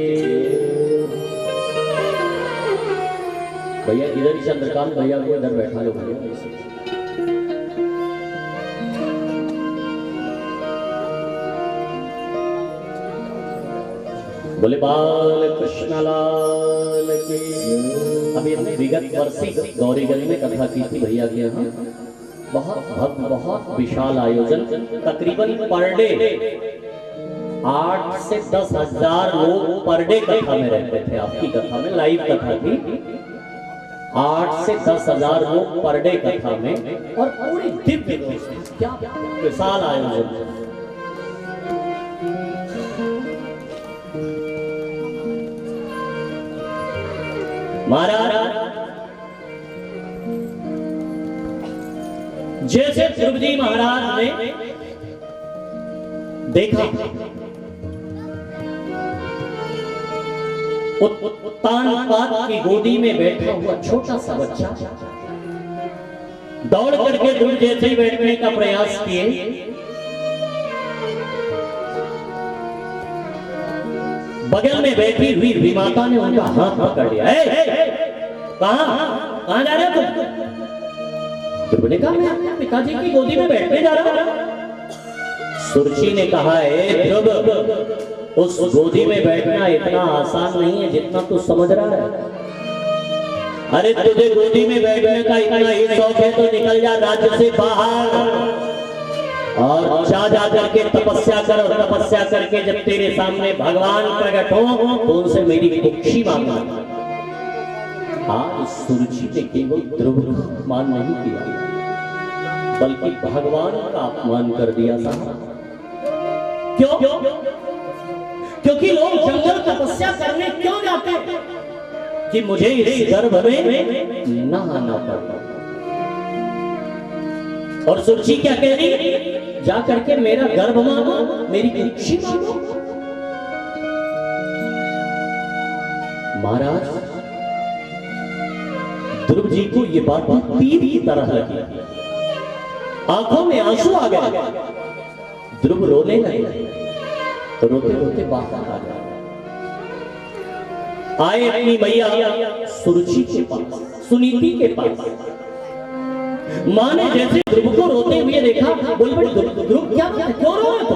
भैया इधर ही चंद्रकांत भैया को इधर बैठा लो भैया। बोले बाल कृष्ण लाल के। अभी हमने विगत वर्षी गौरीगंज में कथा की थी भैया के यहाँ। बहुत भव्य बहुत विशाल आयोजन, तकरीबन पर डे 8 से 10 हजार लोग पर डे कथा में रहते थे। आपकी कथा में लाइव कथा थी। 8 से 10 हजार लोग पर डे कथा में और पूरी दिव्य क्या विशाल आयोजन। महाराज जैसे ध्रुव जी महाराज ने देखा उत्तानपाद की गोदी में बैठा हुआ छोटा सा बच्चा दौड़ करके ध्रुव जैसे ही बैठने का प्रयास किए, बगल में बैठी हुई विमाता ने उनका हाथ पकड़ लिया। कहां जा रहे हो तुम? ध्रुव ने कहा मैं अपने पिताजी की गोदी में बैठने जा रहा हूं। सुरुचि ने कहा ध्रुव उस गोदी में बैठना इतना आसान नहीं है जितना तू समझ रहा है। अरे तुझे गोदी में बैठने का इतना ही शौक है तो निकल जा राज्य से बाहर और जा करके तपस्या कर। तपस्या करके जब तेरे सामने भगवान प्रकट हो तो उनसे मेरी कुक्षी मांगना। आज सुरुचि ने केवल ध्रुव का अपमान नहीं किया बल्कि भगवान का अपमान कर दिया था। क्यों? क्योंकि लोग जंगल तपस्या करने क्यों जाते हैं कि मुझे इस गर्भ में नहाना पड़ता। और सुरुचि क्या कह रही? जा करके मेरा गर्भ मांगो, मेरी कुक्षी मांगो। महाराज ध्रुव जी को ये बात तीर की तरह लगी, आंखों में आंसू आ गए। ध्रुव रोने लगे, रोते रोते बाहर आ गए। आए अपनी मैया सुरुचि के पास, सुनीति के पास। मां ने जैसे ध्रुव को रोते हुए देखा, बोल बड़ी ध्रुव क्या बात है, क्यों रो रहे हो?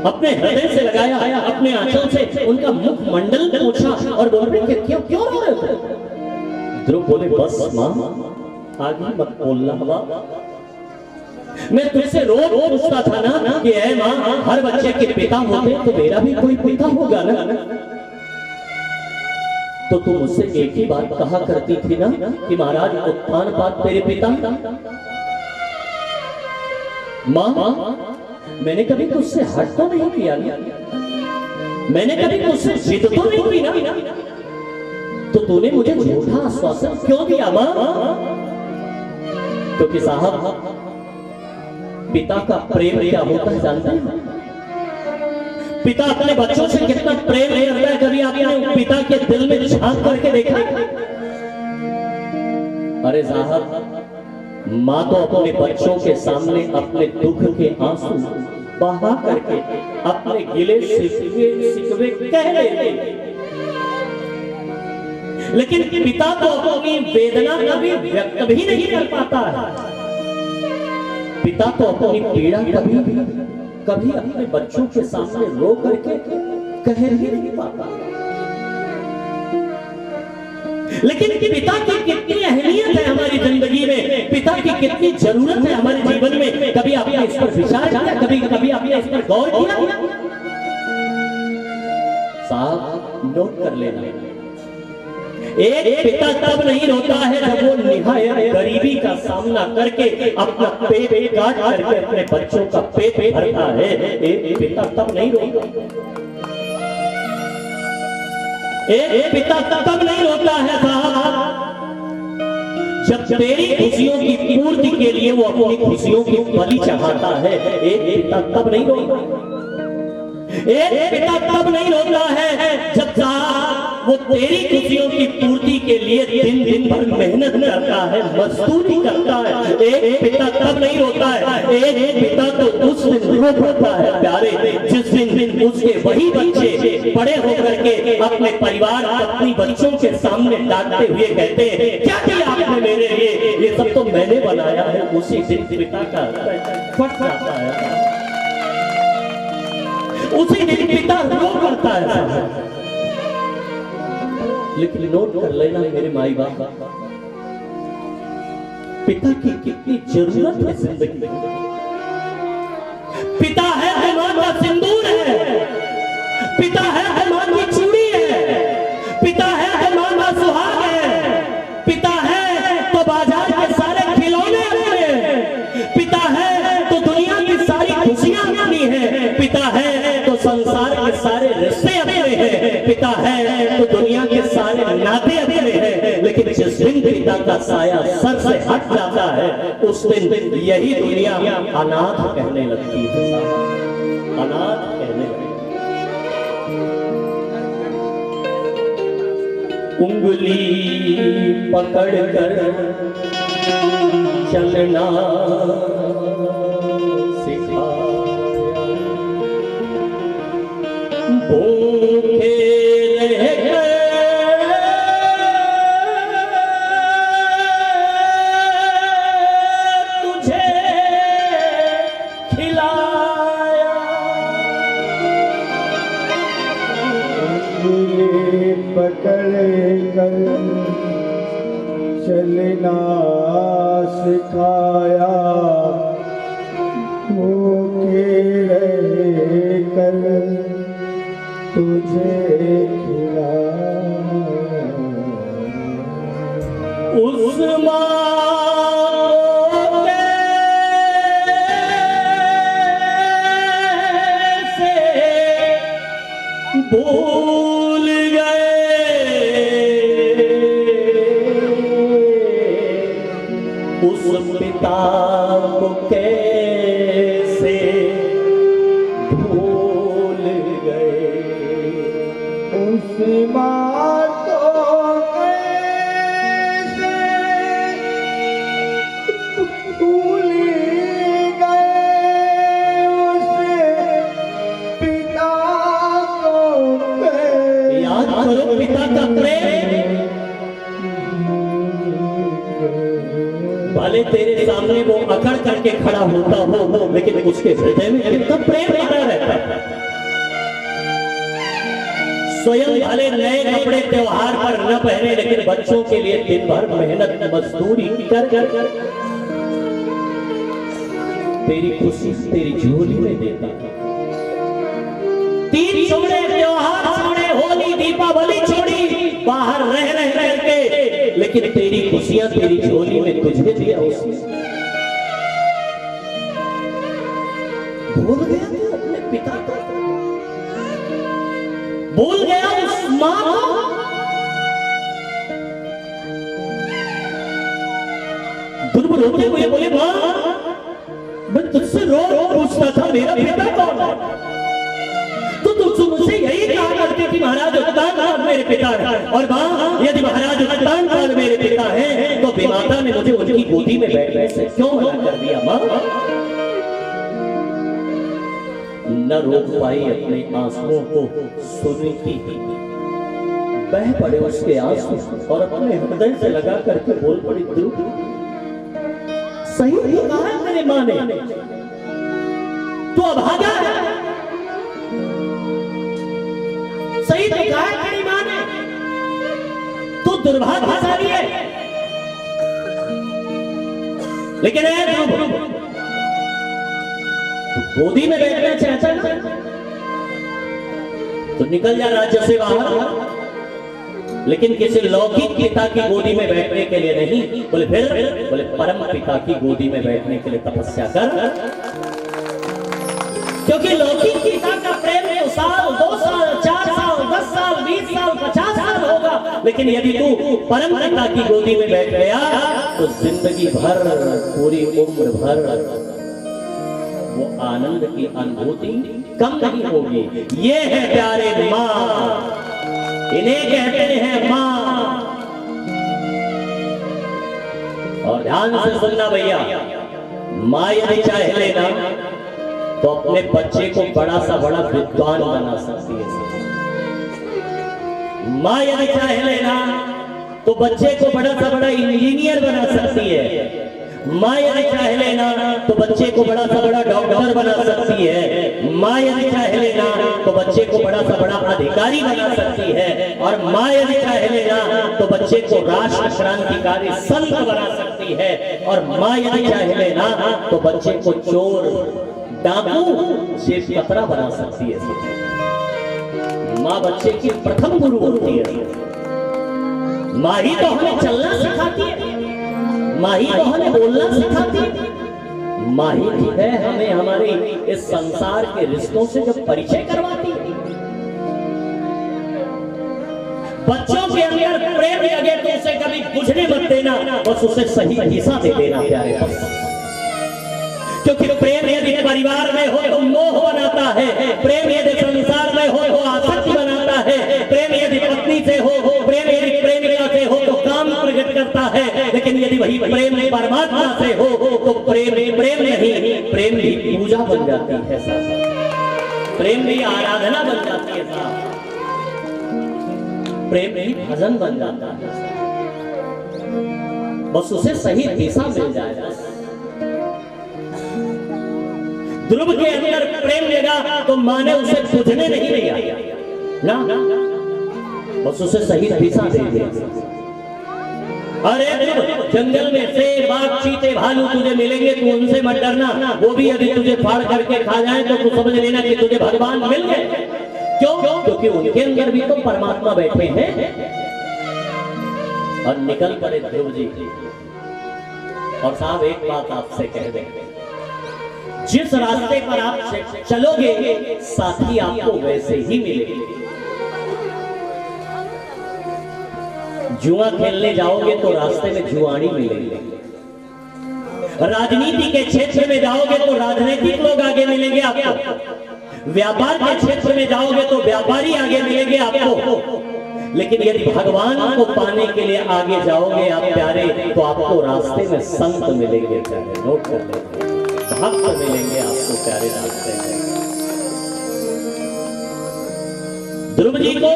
अपने हृदय से लगाया, अपने आंचल से उनका मुख मंडल पोंछा और बोल रहे क्यों रो रहे हो? ध्रुव बोले बस मां आगे मत बोलना। मैं तुझसे रोज पूछता था ना कि ऐ मां हर बच्चे के पिता होते तो मेरा भी कोई पिता होगा ना। तो तू मुझसे एक ही बात कहा करती थी ना कि महाराज उत्तानपाद तेरे पिता। मां मैंने कभी तुझसे हट तो नहीं किया ना, मैंने कभी तुझसे जिद तो नहीं की ना, तो तूने मुझे झूठा आश्वासन क्यों दिया मां? क्योंकि साहब पिता का प्रेम क्या होता है जानते हैं? पिता अपने बच्चों से कितना प्रेम करता है, कभी आपने पिता के दिल में झांक करके देखा? अरे साहब मां तो अपने बच्चों के सामने अपने दुख के आंसू बहा करके अपने गिले शिकवे कह लेते, लेकिन पिता तो अपनी वेदना कभी व्यक्त भी नहीं कर पाता है। पिता तो अपनी पीड़ा कभी अपने बच्चों के सामने रो करके कह ही नहीं पाता। लेकिन पिता की कितनी अहमियत है हमारी जिंदगी में, पिता की कितनी जरूरत है हमारे जीवन में, कभी आपने इस पर विचार किया? कभी आपने इस पर गौर किया? साहब नोट कर लेना, एक पिता तब नहीं रोता है जब वो निहायत गरीबी का सामना करके अपना पेट काट करके अपने बच्चों का पेट भरता है। एक पिता तब नहीं रोता, एक पिता तब नहीं रोता है साहब जब तेरी खुशियों की पूर्ति के लिए वो अपनी खुशियों की बलि चढ़ाता है। एक पिता तब नहीं रोता, एक पिता तब नहीं रोता है जब वो तेरी खुशियों की पूर्ति के लिए दिन दिन भर मेहनत करता है, मजदूरी करता है। एक पिता तब नहीं रोता है, एक पिता तो उस दिन रो पड़ता है प्यारे जिस दिन उसके वही बच्चे बड़े होकर के अपने परिवार अपनी बच्चों के सामने डांटते हुए कहते हैं क्या किया आपने मेरे लिए, ये सब तो मैंने बनाया है। उसी दिन पिता का फट जाता है, उसी दिन पिता रो करता है। लेकिन नोट कर लेना मेरे माई बाप, पिता की कितनी जरूरत है जिंदगी में। पिता है हमारा सिंदूर है, पिता है हमारी चूड़ी है, पिता है हमारा सुहाग है, पिता है तो बाजार के सारे खिलौने अपने, पिता है तो दुनिया की सारी खुशियां अपनी है, पिता है तो संसार के सारे रिश्ते अपने हैं, पिता है तो दुनिया के सारे नाते अपने हैं। लेकिन जिस दिन पिता का साया सर से हट जाता है उस दिन यही दुनिया अनाथ कहने लगती है, अनाथ कहने लगती है। उंगली पकड़ कर चलना सिखाया, भूखे रहकर तुझे खिलाया, उंगली पकड़ कर चलना सिखाया, भूखे रहकर तुझे खिलाया। उस माँ से भूल गए, उस पिता को कैसे भूल गए, उस माँ को कैसे भूल गए, उस पिता को कैसे। याद करो पिता का प्रेम, भले तेरे सामने वो अकड़ करके खड़ा होता हो लेकिन उसके हृदय में कितना प्रेम भरा रहता है। स्वयं भले नए कपड़े त्योहार पर न पहने लेकिन बच्चों के लिए दिन भर मेहनत मजदूरी कर तेरी खुशी तेरी झोली में देता। तीन छोड़े त्योहार छोड़े, होली दीपावली छोड़ी, बाहर रह के, लेकिन तेरी खुशियां तेरी झोली में तुझे दिया उसने। भूल गया तू अपने पिता को, भूल गया उस मां को। ध्रुव रोते हुए बोले मां, मैं तुझसे रो पूछता था मेरा पिता कौन है, तो तुझसे मुझसे यही कहा करती थी महाराज उत्तानपाद मेरे पिता है। और मां, यदि महाराज उत्तानपाद मेरे पिता है तो विमाता ने मुझे उनकी गोदी में बैठने से क्यों मना कर दिया मां? न रोक पाई अपने आंसुओं को सुनती, बह पड़े उसके आंसू और अपने हृदय से लगा करके बोल पड़ी, ध्रुव सही तो कहा है मेरे मां ने, तो अभागा है। सही तो कहा है तेरी मां ने, तो दुर्भाग्यशाली है। लेकिन है ध्रुव, गोदी में बैठना चाहता ना तो निकल जा राज्य से बाहर, लेकिन किसी लौकिक पिता की गोदी में बैठने के लिए नहीं। बोले फिर? बोले परम पिता की गोदी में बैठने के लिए तपस्या कर, क्योंकि लौकिक पिता का प्रेम 1 साल 2 साल 4 साल 10 साल 20 साल 50 साल होगा, लेकिन यदि तू परम पिता की गोदी में बैठ गया तो जिंदगी भर, पूरी उम्र भर वो आनंद की अनुभूति कम नहीं होगी। ये है प्यारे मां, इन्हें कहते हैं मां। और ध्यान से सुनना भैया, मां यदि चाहे लेना तो अपने बच्चे को बड़ा सा बड़ा विद्वान बना सकती है। मां यदि चाहे लेना तो बच्चे को बड़ा सा बड़ा इंजीनियर बना सकती है। मां यदि चाहे लेना तो बच्चे को बड़ा सा बड़ा डॉक्टर बना सकती है। मां यदि चाहे लेना तो बच्चे को बड़ा सा बड़ा अधिकारी बना सकती है। और मां यदि चाहे लेना तो बच्चे को राष्ट्र क्रांतिकारी संत बना सकती है। और मां यदि चाहे लेना तो बच्चे को चोर, डाकू, जेब कतरा बना सकती है। मां बच्चे की प्रथम गुरु होती है। मां ही तो हमें चलना सिखाती है, मां ही तो हमें बोलना सिखाती है, मां ही है हमें हमारे इस संसार के रिश्तों से जब परिचय करवाती है। बच्चों के अंदर प्रेम लगे तो उसे कभी बुझने मत देना, बस उसे सही दिशा दे देना प्यारे। क्योंकि प्रेम यदि परिवार में हो तो मोह बनाता है, प्रेम यदि संसार में हो तो आसक्ति बनाता है, प्रेम यदि पत्नी से हो, प्रेम यदि प्रेमिका से हो तो काम प्रकट करता है। लेकिन यदि वही प्रेम परमात्मा से हो तो प्रेम प्रेम नहीं, प्रेम भी पूजा बन जाती है, प्रेम भी आराधना बन जाती है, प्रेम भी भजन बन जाता है। बस उसे सही दिशा मिल जाए। ध्रुव के अंदर प्रेम लगा तो मां ने उसे बुझने नहीं दिया ना, बस उसे सही दिशा दे दिया। अरे ध्रुव, जंगल में शेर, बाघ, चीते, भालू तुझे मिलेंगे, तू उनसे मत डरना। वो भी यदि तुझे फाड़ करके खा जाए तो तू समझ लेना कि तुझे भगवान मिल गए। क्यों? क्योंकि उनके अंदर भी तो परमात्मा बैठे हैं। और निकल पड़े ध्रुव जी। और साहब एक बात आपसे कह दें, जिस रास्ते पर आप चलोगे साथी आपको वैसे ही मिलेंगे। जुआ खेलने जाओगे तो रास्ते में जुआनी मिलेंगे, राजनीति के क्षेत्र में जाओगे तो राजनीतिक लोग आगे मिलेंगे आपको, व्यापार के क्षेत्र में जाओगे तो व्यापारी आगे मिलेंगे आपको। लेकिन यदि भगवान को पाने के लिए आगे जाओगे आप प्यारे, तो आपको रास्ते में संत मिलेंगे प्यारे। नोट कर लेंगे, भक्त मिलेंगे आपको प्यारे रास्ते में। ध्रुव जी को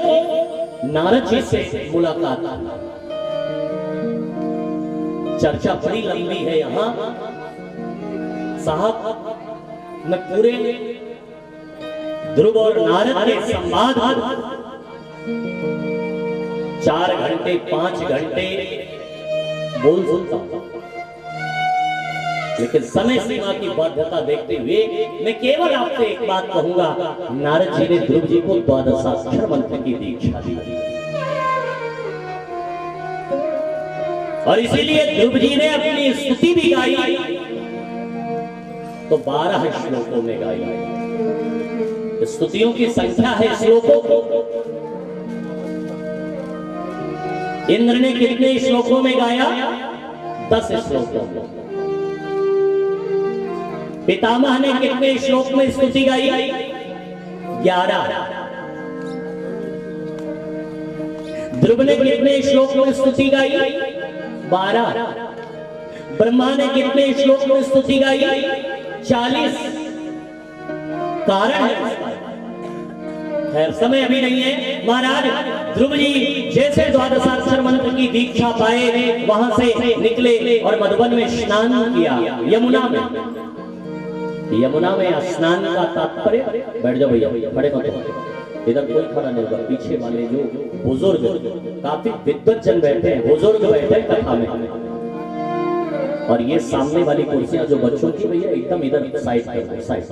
नारद जी से मुलाकात, चर्चा बड़ी लंबी है यहां साहब। मैं पूरे ध्रुव और नारद के संवाद 4 घंटे 5 घंटे बोल सकता हूं, लेकिन समय सीमा की बाध्यता देखते हुए मैं केवल आपसे एक बात कहूंगा। नारद जी ने ध्रुव जी को 12 मंत्र की दीक्षा दी और इसीलिए ध्रुव जी ने अपनी स्तुति भी गाई। तो 12 श्लोकों में गाई। स्तुतियों की संख्या है श्लोकों की। इंद्र ने कितने श्लोकों में गाया? 10 श्लोकों में। पितामह ने कितने श्लोक में स्तुति गाई? 11। ध्रुव ने कितने श्लोक में स्तुति गाई? 12। ब्रह्मा ने कितने श्लोक में स्तुति गाई? 40। कारण है, खैर समय अभी नहीं है। महाराज ध्रुव जी जैसे द्वादशाक्षर मंत्र की दीक्षा पाए, वहां से निकले और मधुबन में स्नान किया। यमुना में स्नान का तात्पर्य, बैठ जाओ भैया, खड़े मत हो, इधर कोई खड़ा नहीं होगा। पीछे वाले जो बुजुर्ग, काफी विद्वज्जन बैठे हैं, बुजुर्ग बैठे हैं कथा में, और ये सामने वाली कुर्सियां जो बच्चों की भैया एकदम इधर साइड पर, साइड।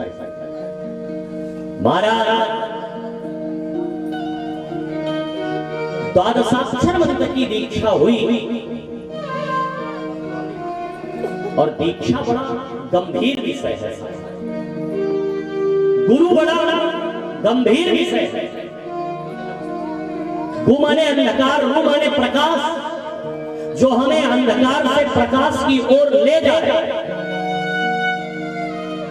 महाराज द्वादशाक्षर मंत्र की दीक्षा हुई, और दीक्षा बड़ा गंभीर विषय है, गुरु बड़ा गंभीर विषय है। गु माने अंधकार, रू माने प्रकाश, जो हमें अंधकार से प्रकाश की ओर ले जाए।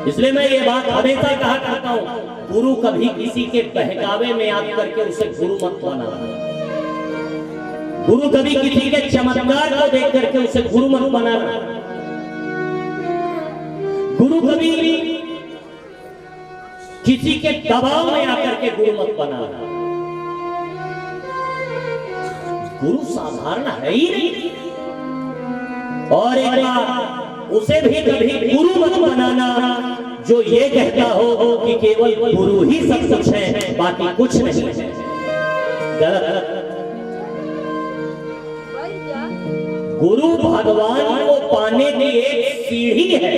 इसलिए मैं ये बात हमेशा कहा करता हूं, गुरु कभी किसी के बहकावे में याद करके उसे गुरु मत बनाना। गुरु कभी किसी के चमत्कार को देख करके उसे गुरु मत बनाना। गुरु कभी किसी के दबाव में आकर के गुरु मत बनाना। गुरु साधारण है ही नहीं, और एक बार उसे भी कभी गुरु मत बनाना जो ये कहता हो कि केवल गुरु ही सब कुछ है, बाकी कुछ नहीं है। गलत। गुरु भगवान को पाने की एक सीढ़ी है,